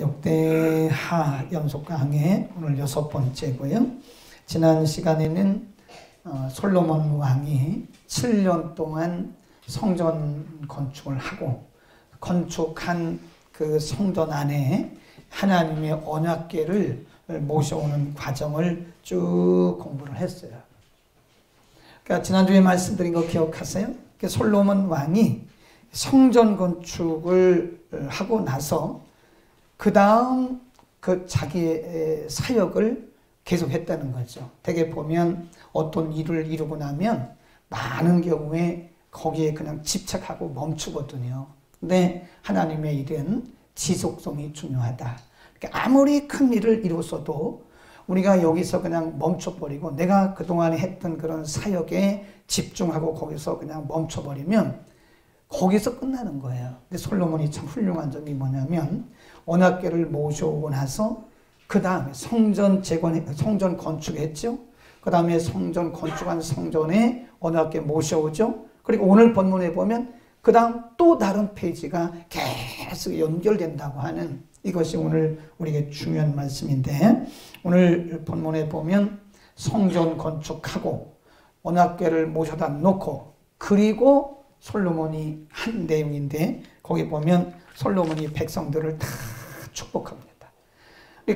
역대하 연속 강의 오늘 6번째고요. 지난 시간에는 솔로몬 왕이 7년 동안 성전 건축을 하고 건축한 그 성전 안에 하나님의 언약궤를 모셔오는 과정을 쭉 공부를 했어요. 그러니까 지난주에 말씀드린 거 기억하세요? 솔로몬 왕이 성전 건축을 하고 나서 그 다음 그 자기의 사역을 계속했다는 거죠. 대개 보면 어떤 일을 이루고 나면 많은 경우에 거기에 그냥 집착하고 멈추거든요. 근데 하나님의 일은 지속성이 중요하다. 그러니까 아무리 큰 일을 이뤘어도 우리가 여기서 그냥 멈춰버리고 내가 그동안에 했던 그런 사역에 집중하고 거기서 그냥 멈춰버리면 거기서 끝나는 거예요. 근데 솔로몬이 참 훌륭한 점이 뭐냐면 언약궤를 모셔오고 나서 그 다음에 성전 건축했죠. 그 다음에 성전 건축한 성전에 언약궤 모셔오죠. 그리고 오늘 본문에 보면 그 다음 또 다른 페이지가 계속 연결된다고 하는 이것이 오늘 우리에게 중요한 말씀인데, 오늘 본문에 보면 성전 건축하고 언약궤를 모셔다 놓고 그리고 솔로몬이 한 내용인데, 거기 보면 솔로몬이 백성들을 다 축복합니다.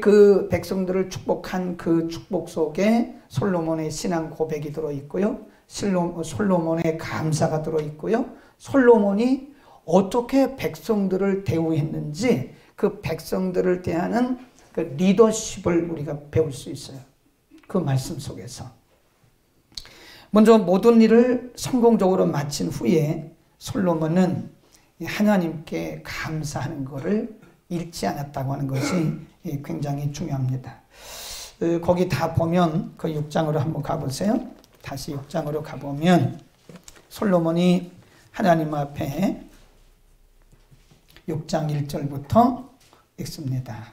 그 백성들을 축복한 그 축복 속에 솔로몬의 신앙 고백이 들어있고요. 솔로몬의 감사가 들어있고요. 솔로몬이 어떻게 백성들을 대우했는지 그 백성들을 대하는 그 리더십을 우리가 배울 수 있어요. 그 말씀 속에서. 먼저 모든 일을 성공적으로 마친 후에 솔로몬은 하나님께 감사하는 것을 잃지 않았다고 하는 것이 굉장히 중요합니다. 거기 다 보면 그 6장으로 한번 가보세요. 다시 6장으로 가보면 솔로몬이 하나님 앞에 6장 1절부터 읽습니다.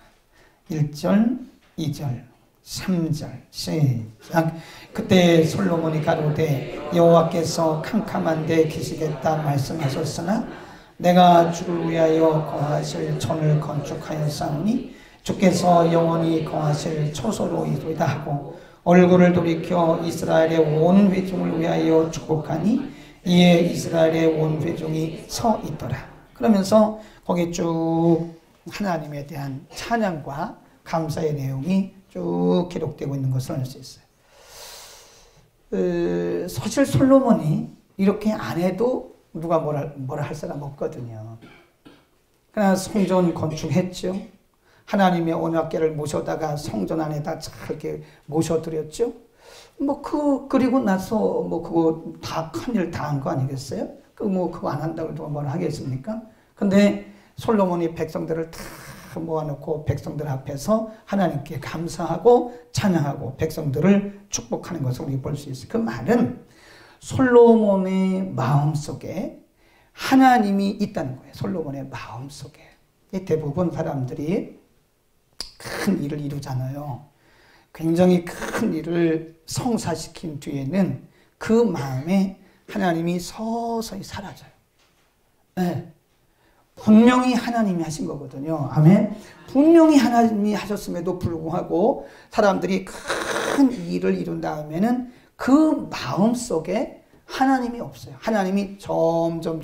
1절, 2절, 3절 시작. 그때 솔로몬이 가로되 여호와께서 캄캄한 데 계시겠다 말씀하셨으나 내가 주를 위하여 거하실 전을 건축하였사오니 주께서 영원히 거하실 초소로 이루다 하고 얼굴을 돌이켜 이스라엘의 온 회중을 위하여 축복하니 이에 이스라엘의 온 회중이 서 있더라. 그러면서 거기 쭉 하나님에 대한 찬양과 감사의 내용이 쭉 기록되고 있는 것을 알 수 있어요. 사실 솔로몬이 이렇게 안 해도 누가 뭐라 할 사람 없거든요. 그러나 성전 건축했죠. 하나님의 언약궤를 모셔다가 성전 안에다 잘 이렇게 모셔드렸죠. 그리고 나서 그거 다 큰일 다 한 거 아니겠어요? 그거 안 한다고 누가 뭐라 하겠습니까? 근데 솔로몬이 백성들을 다 모아놓고 백성들 앞에서 하나님께 감사하고 찬양하고 백성들을 축복하는 것을 우리가 볼 수 있어요. 그 말은 솔로몬의 마음속에 하나님이 있다는 거예요. 솔로몬의 마음속에. 대부분 사람들이 큰 일을 이루잖아요. 굉장히 큰 일을 성사시킨 뒤에는 그 마음에 하나님이 서서히 사라져요. 네. 분명히 하나님이 하신 거거든요. 아멘. 분명히 하나님이 하셨음에도 불구하고 사람들이 큰 일을 이룬 다음에는 그 마음 속에 하나님이 없어요. 하나님이 점점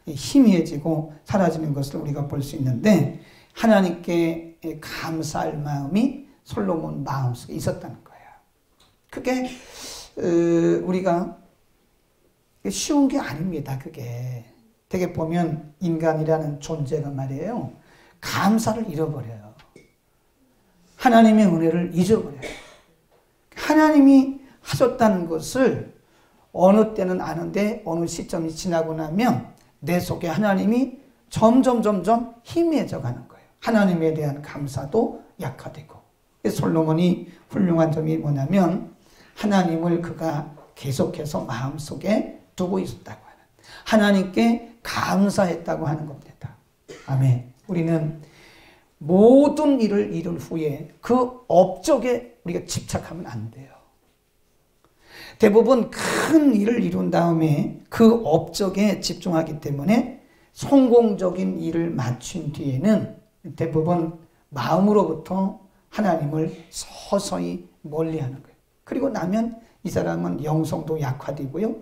희미해지고 사라지는 것을 우리가 볼 수 있는데, 하나님께 감사할 마음이 솔로몬 마음속에 있었다는 거예요. 그게 우리가 쉬운 게 아닙니다. 그게 되게 보면 인간이라는 존재가 말이에요, 감사를 잃어버려요. 하나님의 은혜를 잊어버려요. 하나님이 하셨다는 것을 어느 때는 아는데 어느 시점이 지나고 나면 내 속에 하나님이 점점 희미해져 가는 거예요. 하나님에 대한 감사도 약화되고. 솔로몬이 훌륭한 점이 뭐냐면 하나님을 그가 계속해서 마음속에 두고 있었다고 하는, 하나님께 감사했다고 하는 겁니다. 아멘. 우리는 모든 일을 이룬 후에 그 업적에 우리가 집착하면 안 돼요. 대부분 큰 일을 이룬 다음에 그 업적에 집중하기 때문에 성공적인 일을 마친 뒤에는 대부분 마음으로부터 하나님을 서서히 멀리하는 거예요. 그리고 나면 이 사람은 영성도 약화되고요.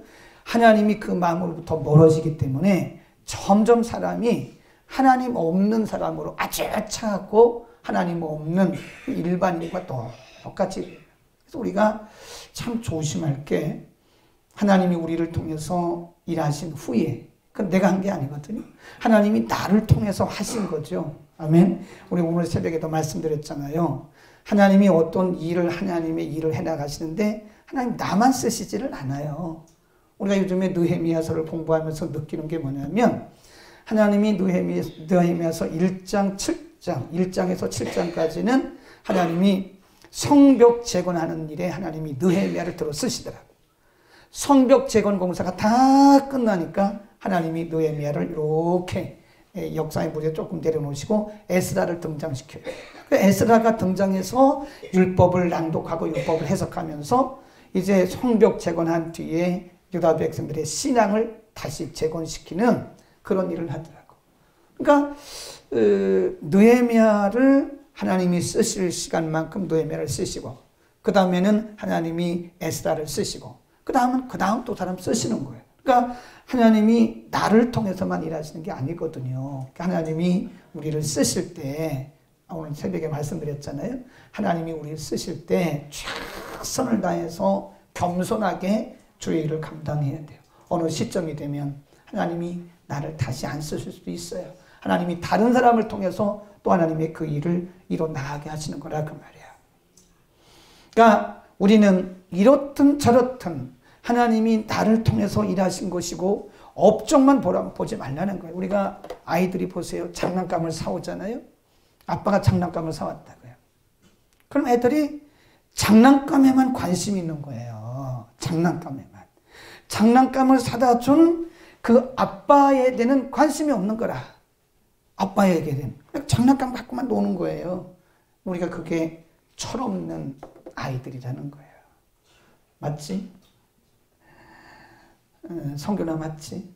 하나님이 그 마음으로부터 멀어지기 때문에 점점 사람이 하나님 없는 사람으로 아주 차갑고 하나님 없는 일반인과 똑같이. 그래서 우리가 참 조심할 게 하나님이 우리를 통해서 일하신 후에 그건 내가 한 게 아니거든요. 하나님이 나를 통해서 하신 거죠. 아멘. 우리 오늘 새벽에도 말씀드렸잖아요. 하나님이 어떤 일을 하나님의 일을 해나가시는데 하나님 나만 쓰시지를 않아요. 우리가 요즘에 느헤미야서를 공부하면서 느끼는 게 뭐냐면 하나님이 느헤미야서 1장 1장에서 7장까지는 하나님이 성벽 재건하는 일에 하나님이 느헤미야를 들어 쓰시더라고요. 성벽 재건 공사가 다 끝나니까 하나님이 느헤미야를 이렇게 역사의 무리에 조금 내려놓으시고 에스라를 등장시켜요. 에스라가 등장해서 율법을 낭독하고 율법을 해석하면서 이제 성벽 재건한 뒤에 유다 백성들의 신앙을 다시 재건시키는 그런 일을 하더라고. 그러니까 느헤미야를 하나님이 쓰실 시간만큼 느헤미야를 쓰시고 그 다음에는 하나님이 에스라를 쓰시고 그 다음 또 사람 쓰시는 거예요. 그러니까 하나님이 나를 통해서만 일하시는 게 아니거든요. 하나님이 우리를 쓰실 때 오늘 새벽에 말씀드렸잖아요. 하나님이 우리를 쓰실 때 최선을 다해서 겸손하게 주의 일을 감당해야 돼요. 어느 시점이 되면 하나님이 나를 다시 안 쓰실 수도 있어요. 하나님이 다른 사람을 통해서 또 하나님의 그 일을 이뤄 나가게 하시는 거라 그 말이야. 그러니까 우리는 이렇든 저렇든 하나님이 나를 통해서 일하신 것이고 업적만 보지 말라는 거예요. 우리가 아이들이 보세요. 장난감을 사오잖아요. 아빠가 장난감을 사왔다고요. 그럼 애들이 장난감에만 관심이 있는 거예요. 장난감에만. 장난감을 사다 준 그 아빠에게는 관심이 없는 거라. 아빠에게는. 장난감 갖고만 노는 거예요. 우리가 그게 철없는 아이들이라는 거예요. 맞지? 성교나 맞지?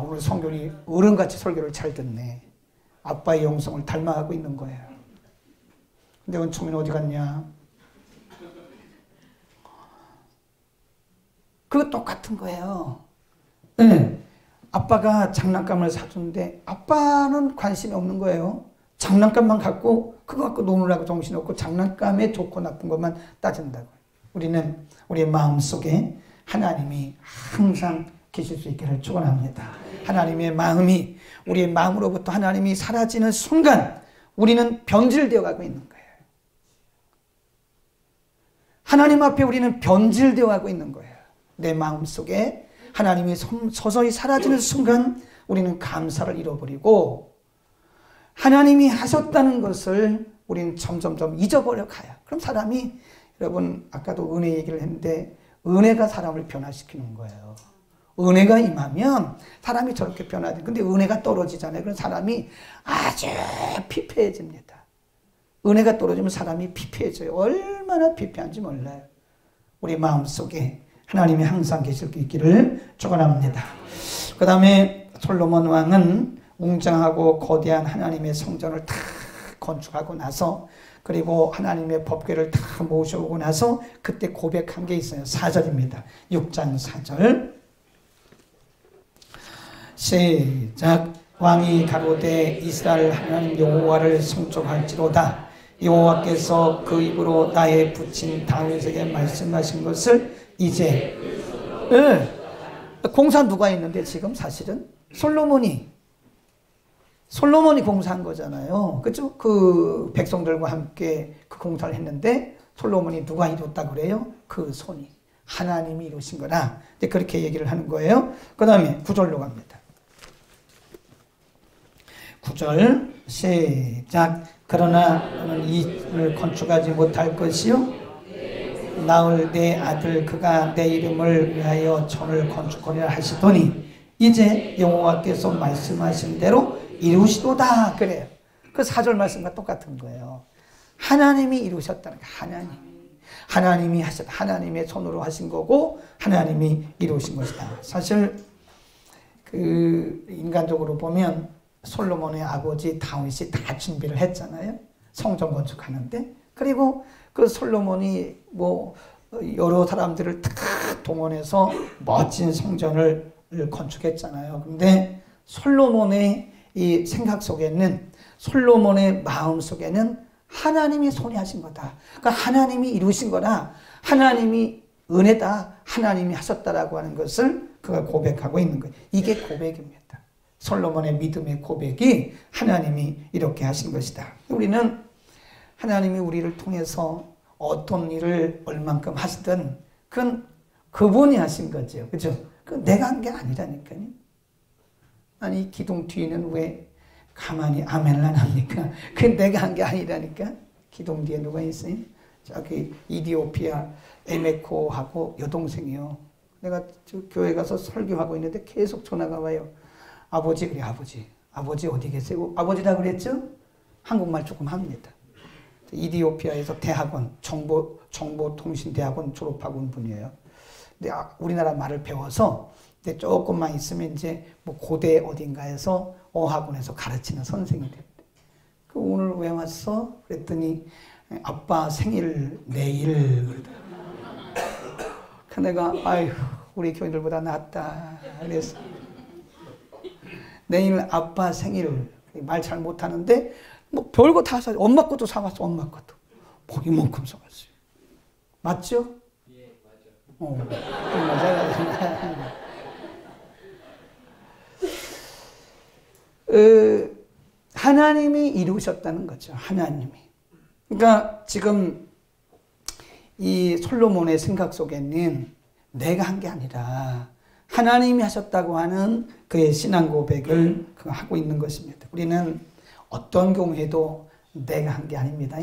오늘 성교이 어른같이 설교를 잘 듣네. 아빠의 영성을 닮아가고 있는 거예요. 근데 은총이는 어디 갔냐? 그거 똑같은 거예요. 네. 아빠가 장난감을 사주는데 아빠는 관심이 없는 거예요. 장난감만 갖고 그거 갖고 노느라고 정신없고 장난감에 좋고 나쁜 것만 따진다고요. 우리는 우리의 마음속에 하나님이 항상 계실 수 있기를 축원합니다. 하나님의 마음이 우리의 마음으로부터 하나님이 사라지는 순간 우리는 변질되어 가고 있는 거예요. 하나님 앞에 우리는 변질되어 가고 있는 거예요. 내 마음속에 하나님이 서서히 사라지는 순간 우리는 감사를 잃어버리고 하나님이 하셨다는 것을 우리는 점점점 잊어버려 가요. 그럼 사람이 여러분 아까도 은혜 얘기를 했는데 은혜가 사람을 변화시키는 거예요. 은혜가 임하면 사람이 저렇게 변화돼. 근데 은혜가 떨어지잖아요. 그럼 사람이 아주 피폐해집니다. 은혜가 떨어지면 사람이 피폐해져요. 얼마나 피폐한지 몰라요. 우리 마음속에 하나님이 항상 계실 수 있기를 축원합니다. 그 다음에 솔로몬 왕은 웅장하고 거대한 하나님의 성전을 다 건축하고 나서 그리고 하나님의 법궤를 다 모셔오고 나서 그때 고백한 게 있어요. 4절입니다. 6장 4절 시작. 왕이 가로되 이스라엘 하나님 여호와를 송축할지로다. 여호와께서 그 입으로 나의 부친 다윗에게 말씀하신 것을 이제 공사 누가 있는데 지금 사실은 솔로몬이 공사한 거잖아요. 그렇죠? 그 백성들과 함께 그 공사를 했는데 솔로몬이 누가 이뤘다 그래요? 그 손이 하나님이 이루신 거라. 이제 그렇게 얘기를 하는 거예요. 그 다음에 9절로 갑니다. 9절 시작. 그러나 너는 이 집을 건축하지 못할 것이요 나을 내 아들 그가 내 이름을 위하여 전을 건축하리라 하시더니 이제 여호와께서 말씀하신 대로 이루시도다 그래요. 그 4절 말씀과 똑같은 거예요. 하나님이 이루셨다는 거예요. 하나님이 하셨다. 하나님의 손으로 하신 거고 하나님이 이루신 것이다. 사실 그 인간적으로 보면 솔로몬의 아버지 다윗이 다 준비를 했잖아요. 성전 건축하는데. 그리고 그 솔로몬이 뭐 여러 사람들을 다 동원해서 멋진 성전을 건축했잖아요. 근데 솔로몬의 이 생각 속에는, 솔로몬의 마음 속에는 하나님이 손이 하신 거다. 그러니까 하나님이 이루신 거다. 하나님이 은혜다. 하나님이 하셨다라고 하는 것을 그가 고백하고 있는 거예요. 이게 고백입니다. 솔로몬의 믿음의 고백이 하나님이 이렇게 하신 것이다. 우리는 하나님이 우리를 통해서 어떤 일을 얼만큼 하시든 그건 그분이 하신 거죠. 그죠? 그 내가 한 게 아니라니까요. 아니, 기둥 뒤에는 왜 가만히 아멘을 안 합니까? 그 내가 한 게 아니라니까. 기둥 뒤에 누가 있어요? 저기 이디오피아 에메코하고 여동생이요. 내가 저 교회 가서 설교하고 있는데 계속 전화가 와요. 아버지, 그래, 아버지. 아버지 어디 계세요? 아버지라 그랬죠? 한국말 조금 합니다. 이디오피아에서 대학원, 정보통신대학원 졸업하고 온 분이에요. 근데 우리나라 말을 배워서 근데 조금만 있으면 이제 뭐 고대 어딘가에서 어학원에서 가르치는 선생이 됐대. 그 오늘 왜 왔어? 그랬더니 아빠 생일 내일. 그 내가 아휴 우리 교인들보다 낫다. 그래서 내일 아빠 생일. 말 잘 못하는데 뭐 별거 다 사. 엄마 것도 사왔어. 엄마 것도. 뭐 이만큼 사왔어요. 맞죠? 예, 맞아요. 맞아요. 하나님이 이루셨다는 거죠. 하나님이. 그러니까 지금 이 솔로몬의 생각 속에는 내가 한 게 아니라 하나님이 하셨다고 하는 그의 신앙 고백을 하고 있는 것입니다. 우리는 어떤 경우에도 내가 한 게 아닙니다.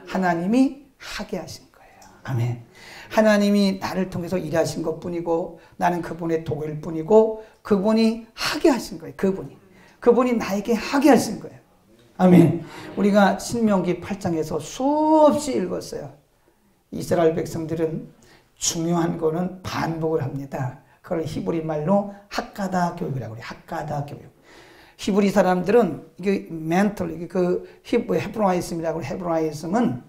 하나님이 하게 하신 거예요. 아멘. 하나님이 나를 통해서 일하신 것뿐이고 나는 그분의 도구일 뿐이고 그분이 하게 하신 거예요. 그분이 나에게 하게 하신 거예요. 아멘. 우리가 신명기 8장에서 수없이 읽었어요. 이스라엘 백성들은 중요한 거는 반복을 합니다. 그걸 히브리 말로 핫가다 교육이라고 해요. 핫가다 교육. 히브리 사람들은 이게 멘털, 이게 그 헤브라이즘이라고 해요. 헤브라이즘은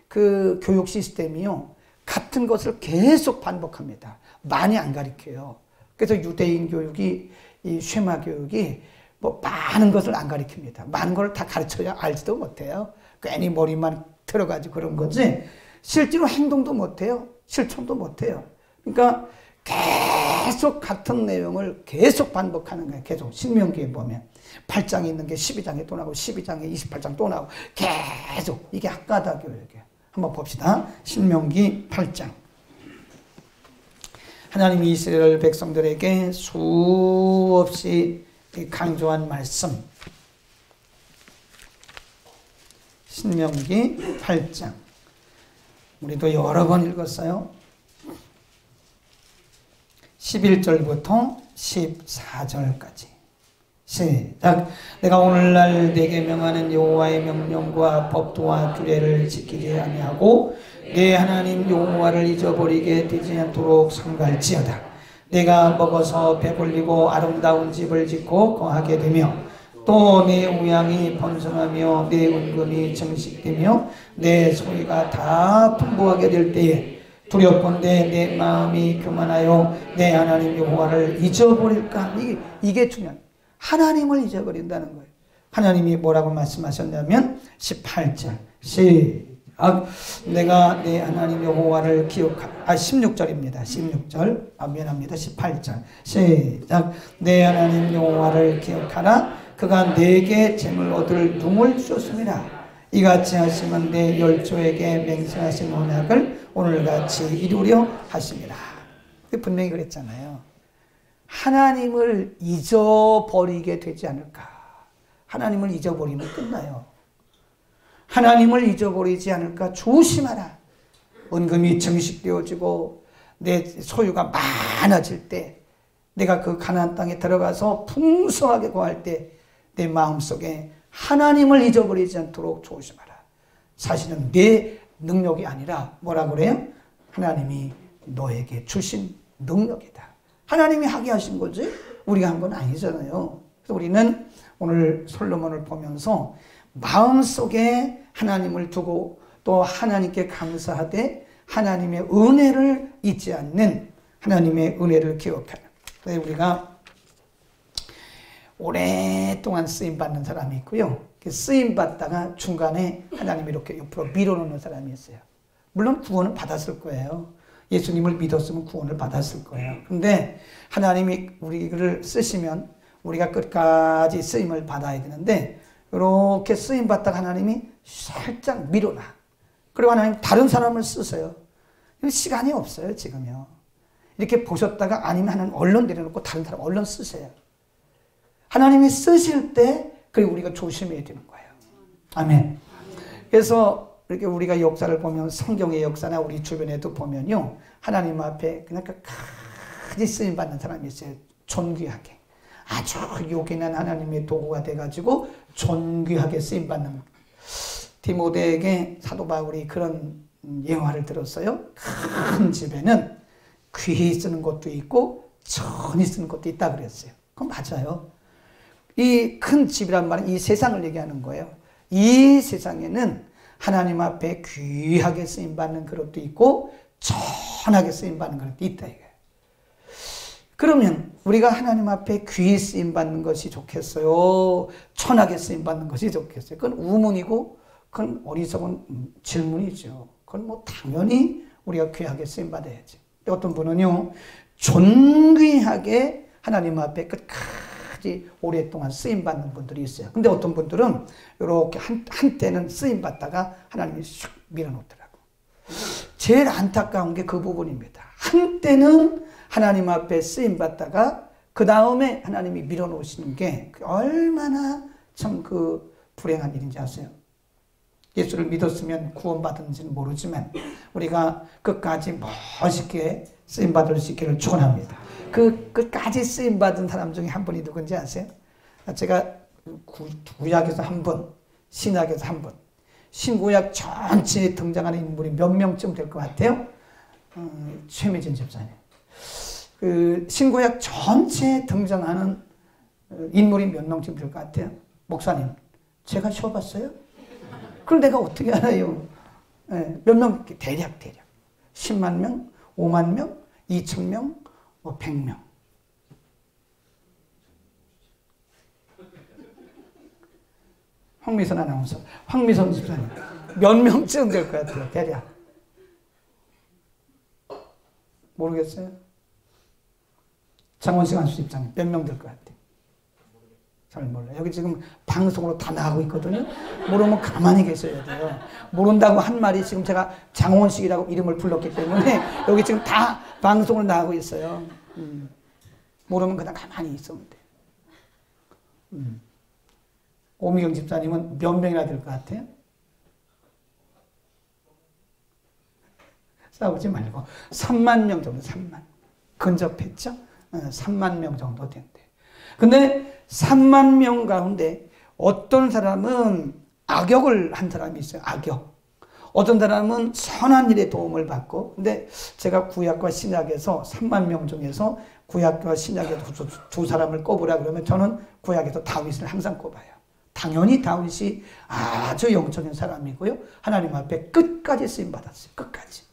그 교육 시스템이요. 같은 것을 계속 반복합니다. 많이 안 가르쳐요. 그래서 유대인 교육이, 이 쉐마 교육이 뭐 많은 것을 안 가르칩니다. 많은 걸 다 가르쳐야 알지도 못해요. 괜히 머리만 들어가지고 그런 거지. 실제로 행동도 못해요. 실천도 못해요. 그러니까 계속 같은 내용을 계속 반복하는 거예요. 계속 신명기에 보면 8장에 있는 게 12장에 또 나오고 12장에 28장 또 나오고 계속 이게 핫가다 교육이에요. 한번 봅시다. 신명기 8장. 하나님이 이스라엘 백성들에게 수없이 강조한 말씀. 신명기 8장. 우리도 여러 번 읽었어요. 11절부터 14절까지. 시작. 내가 오늘날 네게 명하는 여호와의 명령과 법도와 규례를 지키지 아니하고 네 하나님 여호와를 잊어버리게 되지 않도록 삼갈지어다. 내가 먹어서 배불리고 아름다운 집을 짓고 거하게 되며 또 내 우양이 번성하며 내 은금이 정식되며 내 소유가 다 풍부하게 될 때에 두렵건대 내 마음이 교만하여 내 하나님 여호와를 잊어버릴까. 이게 중요한, 하나님을 잊어버린다는 거예요. 하나님이 뭐라고 말씀하셨냐면 18절 시작. 내가 내 하나님 여호와를 16절입니다. 16절. 미안합니다. 18절 시작. 내 하나님 여호와를 기억하라. 그가 내게 재물 얻을 눈을 주었습니다. 이같이 하시면 내 열조에게 맹세하신 언약을 오늘같이 이루려 하십니다. 분명히 그랬잖아요. 하나님을 잊어버리게 되지 않을까. 하나님을 잊어버리면 끝나요. 하나님을 잊어버리지 않을까 조심하라. 은금이 정식되어지고 내 소유가 많아질 때, 내가 그 가나안 땅에 들어가서 풍성하게 거할 때 내 마음속에 하나님을 잊어버리지 않도록 조심하라. 사실은 내 능력이 아니라 뭐라고 그래요? 하나님이 너에게 주신 능력이다. 하나님이 하게 하신 거지 우리가 한 건 아니잖아요. 그래서 우리는 오늘 솔로몬을 보면서 마음속에 하나님을 두고 또 하나님께 감사하되 하나님의 은혜를 잊지 않는, 하나님의 은혜를 기억하는. 그래서 우리가 오랫동안 쓰임받는 사람이 있고요. 쓰임받다가 중간에 하나님이 이렇게 옆으로 밀어놓는 사람이 있어요. 물론 구원을 받았을 거예요. 예수님을 믿었으면 구원을 받았을 거예요. 근데 하나님이 우리를 쓰시면 우리가 끝까지 쓰임을 받아야 되는데, 이렇게 쓰임받다가 하나님이 살짝 밀어놔. 그리고 하나님 다른 사람을 쓰세요. 시간이 없어요, 지금요. 이렇게 보셨다가 아니면 하나님 얼른 내려놓고 다른 사람 얼른 쓰세요. 하나님이 쓰실 때 그리고 우리가 조심해야 되는 거예요. 아멘. 그래서 이렇게 우리가 역사를 보면, 성경의 역사나 우리 주변에도 보면요, 하나님 앞에 그냥 끝까지 쓰임받는 사람이 있어요. 존귀하게. 아주 요긴한 하나님의 도구가 돼가지고 존귀하게 쓰임받는. 디모데에게 사도 바울이 그런 예화를 들었어요. 큰 집에는 귀히 쓰는 것도 있고 천히 쓰는 것도 있다 그랬어요. 그건 맞아요. 이 큰 집이란 말은 이 세상을 얘기하는 거예요. 이 세상에는 하나님 앞에 귀하게 쓰임받는 그릇도 있고 천하게 쓰임받는 그릇도 있다 이거예요. 그러면 우리가 하나님 앞에 귀히 쓰임받는 것이 좋겠어요? 천하게 쓰임받는 것이 좋겠어요? 그건 우문이고 그건 어리석은 질문이죠. 그건 뭐 당연히 우리가 귀하게 쓰임받아야지. 어떤 분은요, 존귀하게 하나님 앞에 끝까지 오랫동안 쓰임받는 분들이 있어요. 근데 어떤 분들은 이렇게 한때는 쓰임받다가 하나님이 슉 밀어놓더라고. 제일 안타까운 게 그 부분입니다. 한때는 하나님 앞에 쓰임받다가 그 다음에 하나님이 밀어놓으시는 게 얼마나 참 그 불행한 일인지 아세요? 예수를 믿었으면 구원받은지는 모르지만 우리가 끝까지 멋있게 쓰임받을 수 있기를 축원합니다. 그 끝까지 쓰임받은 사람 중에 한 분이 누군지 아세요? 제가 구약에서 한 분, 신약에서 한 분, 신구약 전체에 등장하는 인물이 몇 명쯤 될 것 같아요? 최미진 집사님. 그 신구약 전체에 등장하는 인물이 몇 명쯤 될 것 같아요? 목사님, 제가 쉬어봤어요? 그걸 내가 어떻게 알아요? 네, 몇 명? 대략 10만 명, 5만 명, 2천 명, 뭐 100명. 황미선 아나운서, 황미선 집사님 몇 명쯤 될 것 같아요? 대략 모르겠어요. 장원식 안수집사님 몇 명 될 것 같아요? 잘 몰라요. 여기 지금 방송으로 다 나가고 있거든요. 모르면 가만히 계셔야 돼요. 모른다고 한 말이 지금 제가 장원식이라고 이름을 불렀기 때문에 여기 지금 다 방송으로 나가고 있어요. 모르면 그냥 가만히 있으면 돼요. 오미경 집사님은 몇 명이나 될 것 같아요? 싸우지 말고 3만 명 정도, 3만. 근접했죠? 3만 명 정도 된대. 근데 3만 명 가운데 어떤 사람은 악역을 한 사람이 있어요. 악역. 어떤 사람은 선한 일에 도움을 받고. 근데 제가 구약과 신약에서 3만 명 중에서 구약과 신약에서 두 사람을 꼽으라 그러면 저는 구약에서 다윗을 항상 꼽아요. 당연히 다윗이 아주 영적인 사람이고요. 하나님 앞에 끝까지 쓰임받았어요. 끝까지.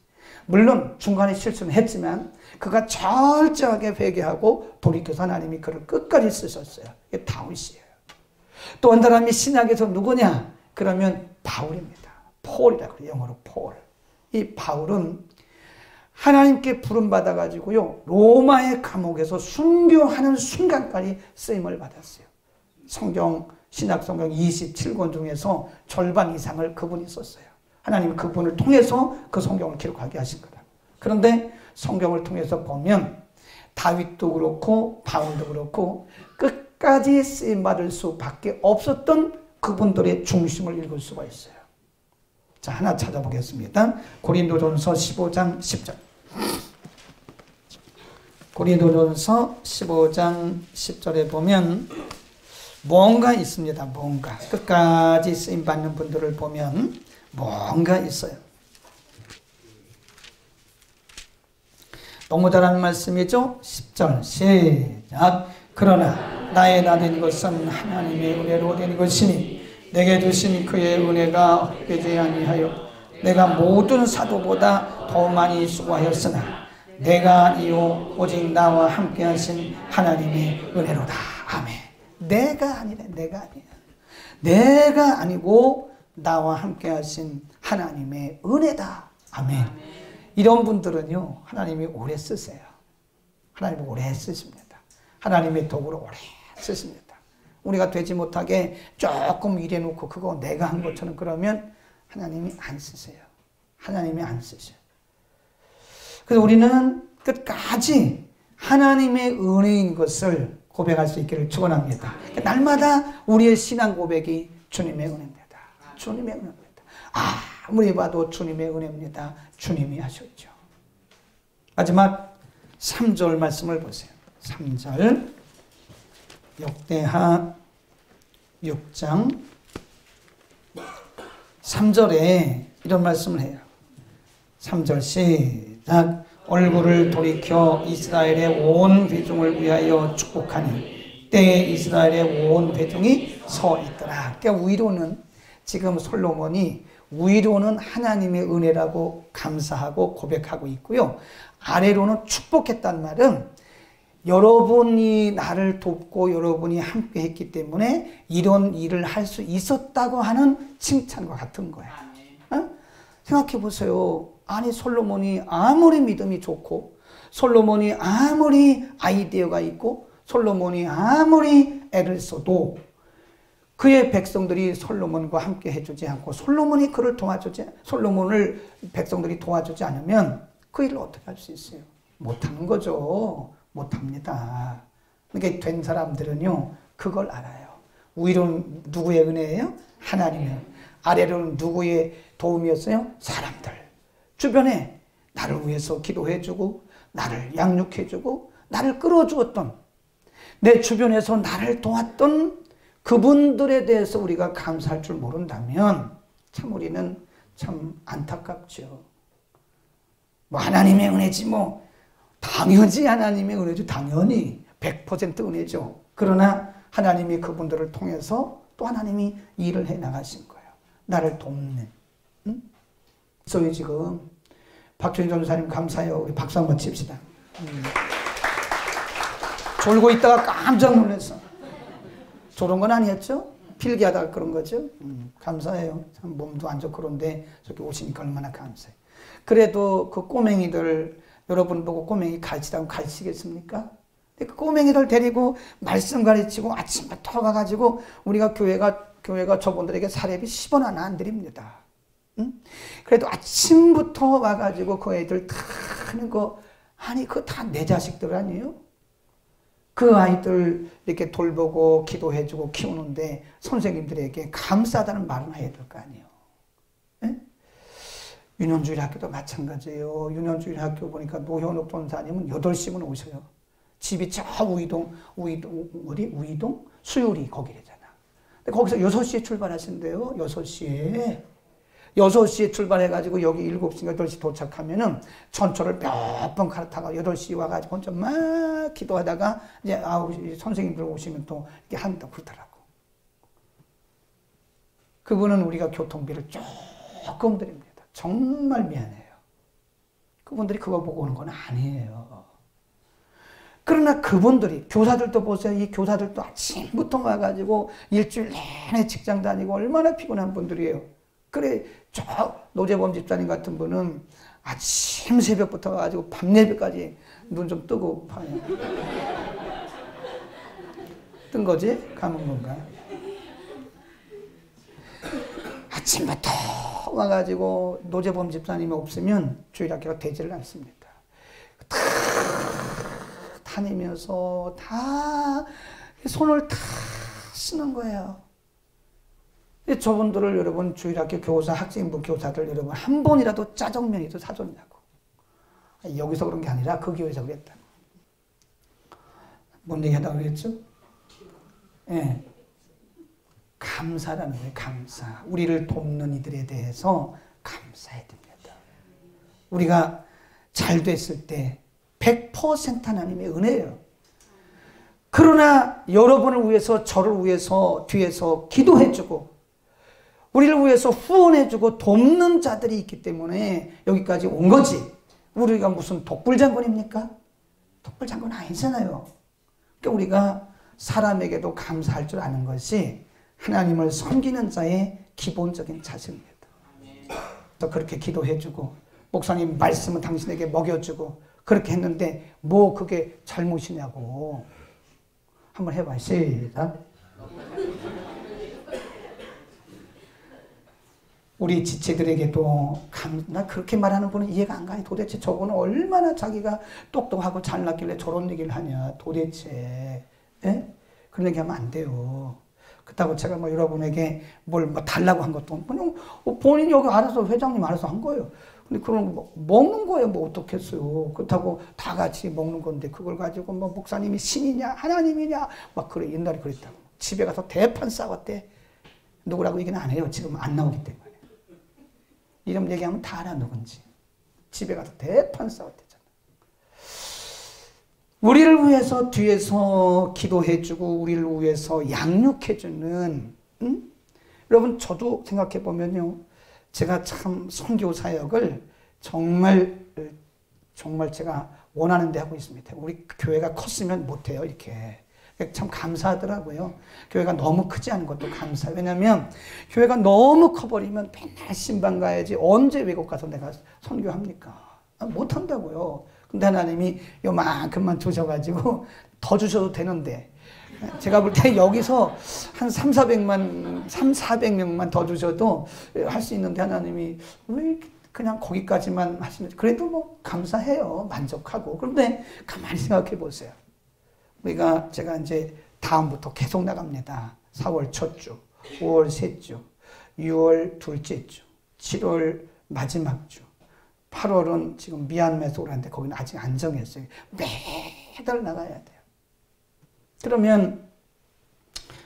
물론 중간에 실수는 했지만 그가 철저하게 회개하고 돌이켜서 하나님이 그를 끝까지 쓰셨어요. 이게 다윗이에요. 또 한 사람이 신약에서 누구냐? 그러면 바울입니다. 폴이라고 해요. 영어로 폴. 이 바울은 하나님께 부름받아가지고요, 로마의 감옥에서 순교하는 순간까지 쓰임을 받았어요. 신약 성경 27권 중에서 절반 이상을 그분이 썼어요. 하나님이 그분을 통해서 그 성경을 기록하게 하신 거다. 그런데 성경을 통해서 보면 다윗도 그렇고 바울도 그렇고 끝까지 쓰임받을 수밖에 없었던 그분들의 중심을 읽을 수가 있어요. 자, 하나 찾아보겠습니다. 고린도전서 15장 10절. 고린도전서 15장 10절에 보면 뭔가 있습니다. 뭔가. 끝까지 쓰임받는 분들을 보면 뭔가 있어요. 너무 잘하는 말씀이죠? 10절 시작. 그러나 나의 나된 것은 하나님의 은혜로 된 것이니 내게 주신 그의 은혜가 헛되지 아니하여 내가 모든 사도보다 더 많이 수고하였으나 내가 아니요 오직 나와 함께 하신 하나님의 은혜로다. 아멘. 내가 아니라 내가 아니야. 내가 아니고 나와 함께 하신 하나님의 은혜다. 아멘. 이런 분들은요 하나님이 오래 쓰세요. 하나님이 오래 쓰십니다. 하나님의 도구로 오래 쓰십니다. 우리가 되지 못하게 조금 일해놓고 그거 내가 한 것처럼 그러면 하나님이 안 쓰세요. 하나님이 안 쓰셔요. 그래서 우리는 끝까지 하나님의 은혜인 것을 고백할 수 있기를 축원합니다. 날마다 우리의 신앙 고백이 주님의 은혜입니다. 주님의 은혜입니다. 아무리 봐도 주님의 은혜입니다. 주님이 하셨죠. 마지막 3절 말씀을 보세요. 3절 역대하 6장 3절에 이런 말씀을 해요. 3절 시작. 얼굴을 돌이켜 이스라엘의 온 회중을 위하여 축복하니 때에 이스라엘의 온 회중이 서 있더라. 그러니까 위로는 지금 솔로몬이 위로는 하나님의 은혜라고 감사하고 고백하고 있고요. 아래로는 축복했단 말은 여러분이 나를 돕고 여러분이 함께 했기 때문에 이런 일을 할 수 있었다고 하는 칭찬과 같은 거예요. 생각해 보세요. 아니 솔로몬이 아무리 믿음이 좋고 솔로몬이 아무리 아이디어가 있고 솔로몬이 아무리 애를 써도 그의 백성들이 솔로몬과 함께 해주지 않고 솔로몬을 백성들이 도와주지 않으면 그 일을 어떻게 할 수 있어요? 못하는 거죠. 못합니다. 그러니까 된 사람들은요 그걸 알아요. 위로는 누구의 은혜예요? 하나님의. 아래로는 누구의 도움이었어요? 사람들. 주변에 나를 위해서 기도해주고 나를 양육해주고 나를 끌어주었던 내 주변에서 나를 도왔던 그분들에 대해서 우리가 감사할 줄 모른다면 참 우리는 참 안타깝죠. 뭐 하나님의 은혜지 뭐 당연히 하나님의 은혜죠. 당연히 100% 은혜죠. 그러나 하나님이 그분들을 통해서 또 하나님이 일을 해나가신 거예요. 나를 돕는. 응? 저희 지금 박준희 전사님 감사해요. 우리 박수 한번 칩시다. 졸고 있다가 깜짝 놀랐어. 졸은 건 아니었죠? 필기하다가 그런 거죠. 감사해요. 참 몸도 안 좋고 그런데 저렇게 오시니까 얼마나 감사해요. 그래도 그 꼬맹이들 여러분 보고 꼬맹이 가르치라고 가르치겠습니까? 그 꼬맹이들 데리고 말씀 가르치고 아침부터 가가지고 우리가 교회가 저분들에게 사례비 10원 하나 안 드립니다. 응? 그래도 아침부터 와가지고 그 애들 다 하는 거 아니 그거 다 내 자식들 아니에요? 그 아이들 이렇게 돌보고 기도해주고 키우는데 선생님들에게 감사하다는 말은 해야 될 거 아니에요. 네? 유년주일 학교도 마찬가지예요. 유년주일 학교 보니까 노현욱 전사님은 8시면 오셔요. 집이 저 우이동 수유리 거기래잖아. 근데 거기서 6시에 출발하신대요. 6시에 출발해가지고 여기 7시, 8시 도착하면은 전철을 몇 번 갈아타가 8시 와가지고 혼자 막 기도하다가 이제 9시 선생님들 오시면 또 이렇게 한다 그러더라고. 그분은 우리가 교통비를 조금 드립니다. 정말 미안해요. 그분들이 그거 보고 오는 건 아니에요. 그러나 그분들이 교사들도 보세요. 이 교사들도 아침부터 와가지고 일주일 내내 직장 다니고 얼마나 피곤한 분들이에요. 그래 저 노재범 집사님 같은 분은 아침 새벽부터 가지고 밤 예배까지 눈 좀 뜨고 봐요. 뜬 거지? 감은 건가? 아침부터 와가지고 노재범 집사님이 없으면 주일학교가 되지를 않습니다. 다 다니면서 다 손을 다 쓰는 거예요. 저분들을 여러분 주일학교 교사, 학생부 교사들 여러분 한 번이라도 짜장면이도 사줬냐고. 여기서 그런 게 아니라 그 교회에서 그랬다. 뭔 얘기하다고 그랬죠? 예. 감사라는 거예요. 감사. 우리를 돕는 이들에 대해서 감사해야 됩니다. 우리가 잘 됐을 때 100% 하나님의 은혜예요. 그러나 여러분을 위해서, 저를 위해서 뒤에서 기도해주고 우리를 위해서 후원해주고 돕는 자들이 있기 때문에 여기까지 온 거지. 우리가 무슨 독불장군입니까? 독불장군 아니잖아요. 그러니까 우리가 사람에게도 감사할 줄 아는 것이 하나님을 섬기는 자의 기본적인 자세입니다. 또 그렇게 기도해주고 목사님 말씀은 당신에게 먹여주고 그렇게 했는데 뭐 그게 잘못이냐고. 한번 해봐. 시작. 우리 지체들에게도 나 그렇게 말하는 분은 이해가 안 가요. 도대체 저분은 얼마나 자기가 똑똑하고 잘났길래 저런 얘기를 하냐. 도대체. 예? 그런 얘기하면 안 돼요. 그렇다고 제가 뭐 여러분에게 뭘 뭐 달라고 한 것도 그냥 본인이 여기 알아서 회장님 알아서 한 거예요. 근데 그런 거 먹는 거예요. 뭐 어떻겠어요. 그렇다고 다 같이 먹는 건데 그걸 가지고 뭐 목사님이 신이냐 하나님이냐 막 그래. 옛날에 그랬다고. 집에 가서 대판 싸웠대. 누구라고 얘기는 안 해요. 지금 안 나오기 때문에. 이름 얘기하면 다 알아 누군지. 집에 가서 대판 싸웠대잖아. 우리를 위해서 뒤에서 기도해주고 우리를 위해서 양육해주는 여러분 저도 생각해보면요. 제가 참 선교 사역을 정말 제가 원하는 데 하고 있습니다. 우리 교회가 컸으면 못해요. 이렇게. 참 감사하더라고요. 교회가 너무 크지 않은 것도 감사해요. 왜냐하면 교회가 너무 커버리면 맨날 신방 가야지 언제 외국 가서 내가 선교합니까? 못한다고요. 근데 하나님이 요만큼만 주셔가지고 더 주셔도 되는데 제가 볼 때 여기서 한 400명만 더 주셔도 할 수 있는데 하나님이 왜 그냥 거기까지만 하시는지. 그래도 뭐 감사해요. 만족하고. 그런데 가만히 생각해 보세요. 제가 이제 다음부터 계속 나갑니다. 4월 첫 주, 5월 셋 주, 6월 둘째 주, 7월 마지막 주, 8월은 지금 미얀마에서 오라는데 거기는 아직 안 정했어요. 매달 나가야 돼요. 그러면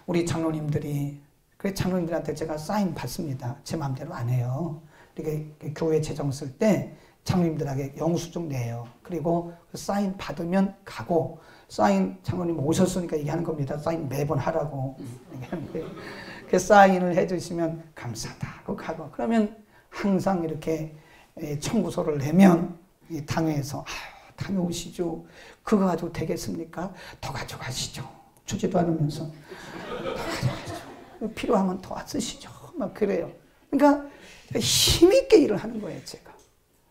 우리 장로님들이, 그래서 장로님들한테 제가 사인 받습니다. 제 마음대로 안 해요. 이렇게 교회 재정 쓸 때 장로님들에게 영수증 내요. 그리고 사인 받으면 가고, 사인 장로님 오셨으니까 얘기하는 겁니다. 사인 매번 하라고. 그 사인을 해주시면 감사하다고 가고. 그러면 항상 이렇게 청구서를 내면 이 당회에서 다녀오시죠. 그거 가지고 되겠습니까? 더 가져가시죠. 주지도 않으면서 더 가져가시죠. 필요하면 더 쓰시죠. 막 그래요. 그러니까 힘있게 일을 하는 거예요. 제가.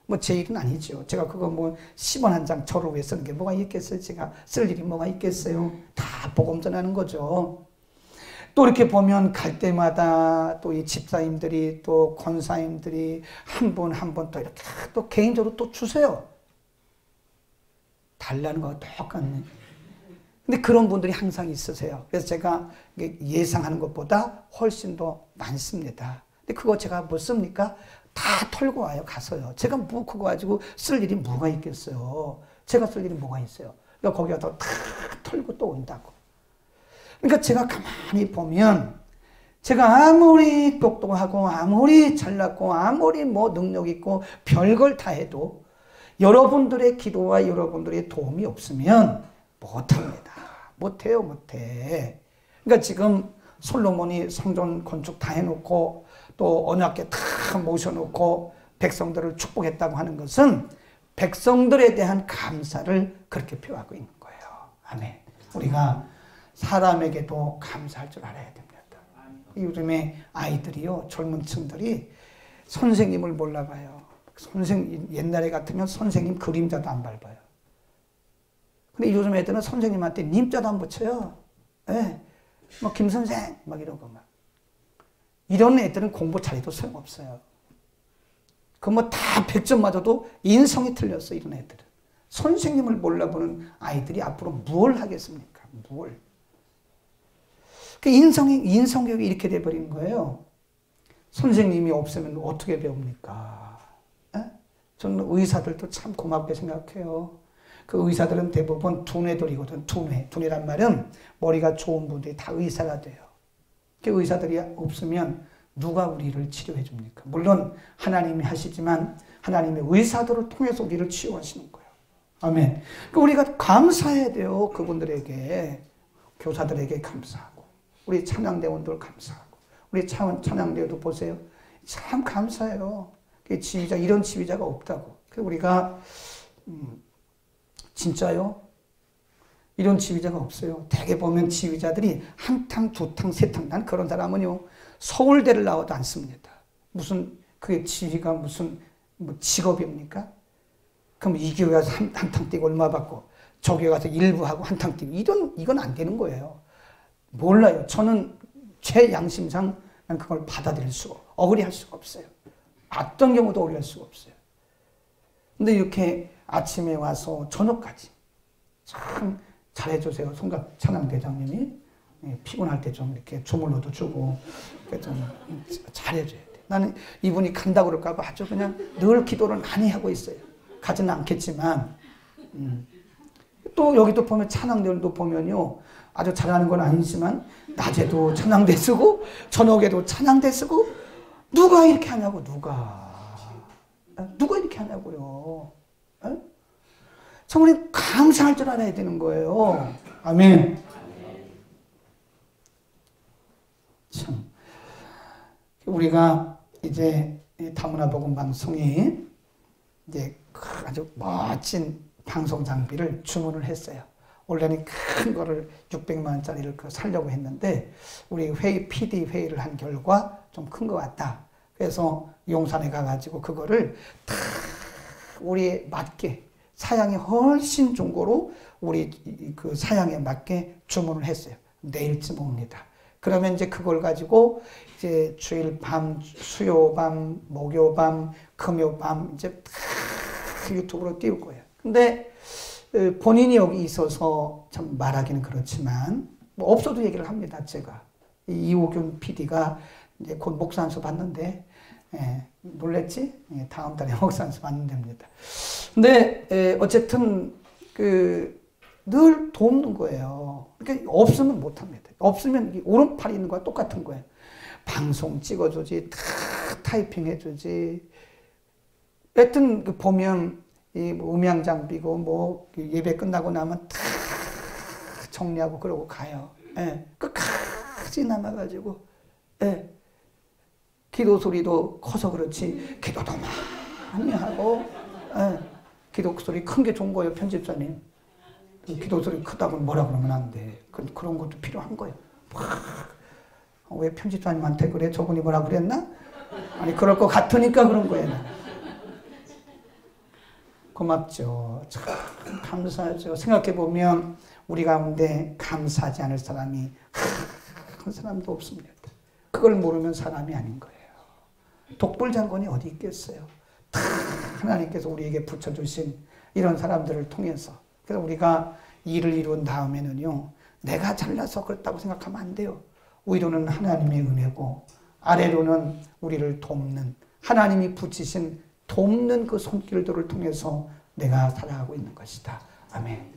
뭐 제 일은 아니죠. 제가 그거 뭐 10원 한 장 저를 위해 쓰는 게 뭐가 있겠어요. 제가 쓸 일이 뭐가 있겠어요. 다 복음 전하는 거죠. 또 이렇게 보면 갈 때마다 또 이 집사님들이 또 권사님들이 한 분 한 분 또 이렇게 또 개인적으로 또 주세요. 달라는 거와 똑같네. 근데 그런 분들이 항상 있으세요. 그래서 제가 예상하는 것보다 훨씬 더 많습니다. 근데 그거 제가 뭐 씁니까? 다 털고 와요. 가서요. 제가 뭐 그거 가지고 쓸 일이 뭐가 있겠어요. 제가 쓸 일이 뭐가 있어요. 그러니까 거기 가서 다 털고 또 온다고. 그러니까 제가 가만히 보면 제가 아무리 똑똑하고 아무리 잘났고 아무리 뭐 능력 있고 별걸 다 해도 여러분들의 기도와 여러분들의 도움이 없으면 못합니다. 못해요. 못해. 그러니까 지금 솔로몬이 성전 건축 다 해놓고 또 언약궤 다 모셔놓고 백성들을 축복했다고 하는 것은 백성들에 대한 감사를 그렇게 표하고 있는 거예요. 아멘. 우리가 사람에게도 감사할 줄 알아야 됩니다. 요즘에 아이들이요, 젊은 층들이 선생님을 몰라봐요. 옛날에 같으면 선생님 그림자도 안 밟아요. 근데 요즘 애들은 선생님한테 님자도 안 붙여요. 네. 뭐 김선생 막 이러고 막. 이런 애들은 공부 잘해도 소용없어요. 그 뭐 다 100점 맞아도 인성이 틀렸어, 이런 애들은. 선생님을 몰라보는 아이들이 앞으로 뭘 하겠습니까? 뭘. 그 인성교육이 이렇게 돼버린 거예요. 선생님이 없으면 어떻게 배웁니까? 에? 저는 의사들도 참 고맙게 생각해요. 그 의사들은 대부분 두뇌들이거든. 두뇌란 말은 머리가 좋은 분들이 다 의사가 돼요. 그 의사들이 없으면 누가 우리를 치료해 줍니까? 물론 하나님이 하시지만 하나님의 의사들을 통해서 우리를 치유하시는 거예요. 아멘. 그러니까 우리가 감사해야 돼요. 그분들에게. 교사들에게 감사하고, 우리 찬양대원들 감사하고, 우리 찬양대원도 보세요. 참 감사해요. 지휘자, 이런 지휘자가 없다고. 그래서 우리가 진짜요? 이런 지휘자가 없어요. 대개 보면 지휘자들이 한 탕, 두 탕, 세 탕. 난 그런 사람은요, 서울대를 나와도 안 씁니다. 무슨, 그게 지휘가 무슨, 뭐 직업입니까? 그럼 이 교회 가서 한 탕 뛰고 얼마 받고, 저 교회 가서 일부 하고 한 탕 뛰고, 이건 안 되는 거예요. 몰라요. 저는 제 양심상 난 그걸 받아들일 수가, 억울해할 수가 없어요. 어떤 경우도 억울할 수가 없어요. 근데 이렇게 아침에 와서 저녁까지 참 잘해주세요. 송각 찬양대장님이 피곤할 때 좀 이렇게 조물러도 주고 좀 잘해줘야 돼. 나는 이분이 간다고 그럴까봐 아주 그냥 늘 기도를 많이 하고 있어요. 가지는 않겠지만 또 여기도 보면 찬양대들도 보면요, 아주 잘하는 건 아니지만 낮에도 찬양대 쓰고 저녁에도 찬양대 쓰고. 누가 이렇게 하냐고. 누가 이렇게 하냐고요. 참 우리 감사할 줄 알아야 되는 거예요. 아멘. 참 우리가 이제 다문화 복음 방송이 이제 아주 멋진 방송 장비를 주문을 했어요. 원래는 큰 거를 600만 원짜리를 사려고 했는데 우리 PD 회의를 한 결과 좀 큰 것 같다. 그래서 용산에 가가지고 그거를 다 우리에 맞게, 사양이 훨씬 중고로 우리 그 사양에 맞게 주문을 했어요. 내일쯤 옵니다. 그러면 이제 그걸 가지고 이제 주일 밤, 수요 밤, 목요 밤, 금요 밤 이제 다 유튜브로 띄울 거예요. 근데 본인이 여기 있어서 참 말하기는 그렇지만 뭐 없어도 얘기를 합니다. 제가 이호균 PD가 이제 곧 목사안수 받는데, 놀랬지? 다음 달에 목사안수 받는 됩니다. 근데 어쨌든 늘 돕는 거예요. 그러니까 없으면 못 합니다. 없으면 오른팔이 있는 거와 똑같은 거예요. 방송 찍어주지, 다 타이핑 해주지. 하여튼 보면 이 음향 장비고 뭐 예배 끝나고 나면 다 정리하고 그러고 가요. 끝까지 남아가지고, 기도 소리도 커서 그렇지 기도도 많이 하고, 기도 소리 큰 게 좋은 거예요. 편집자님, 기도 소리 크다고 뭐라 그러면 안 돼. 그런 것도 필요한 거예요. 왜 편집자님한테 그래? 저분이 뭐라 그랬나? 아니 그럴 것 같으니까 그런 거예요. 고맙죠. 참 감사하죠. 생각해보면 우리 가운데 감사하지 않을 사람이 한 사람도 없습니다. 그걸 모르면 사람이 아닌 거예요. 독불장군이 어디 있겠어요. 다 하나님께서 우리에게 붙여주신 이런 사람들을 통해서. 그래서 우리가 일을 이룬 다음에는요, 내가 잘나서 그렇다고 생각하면 안 돼요. 위로는 하나님의 은혜고 아래로는 우리를 돕는, 하나님이 붙이신 돕는 그 손길들을 통해서 내가 살아가고 있는 것이다. 아멘.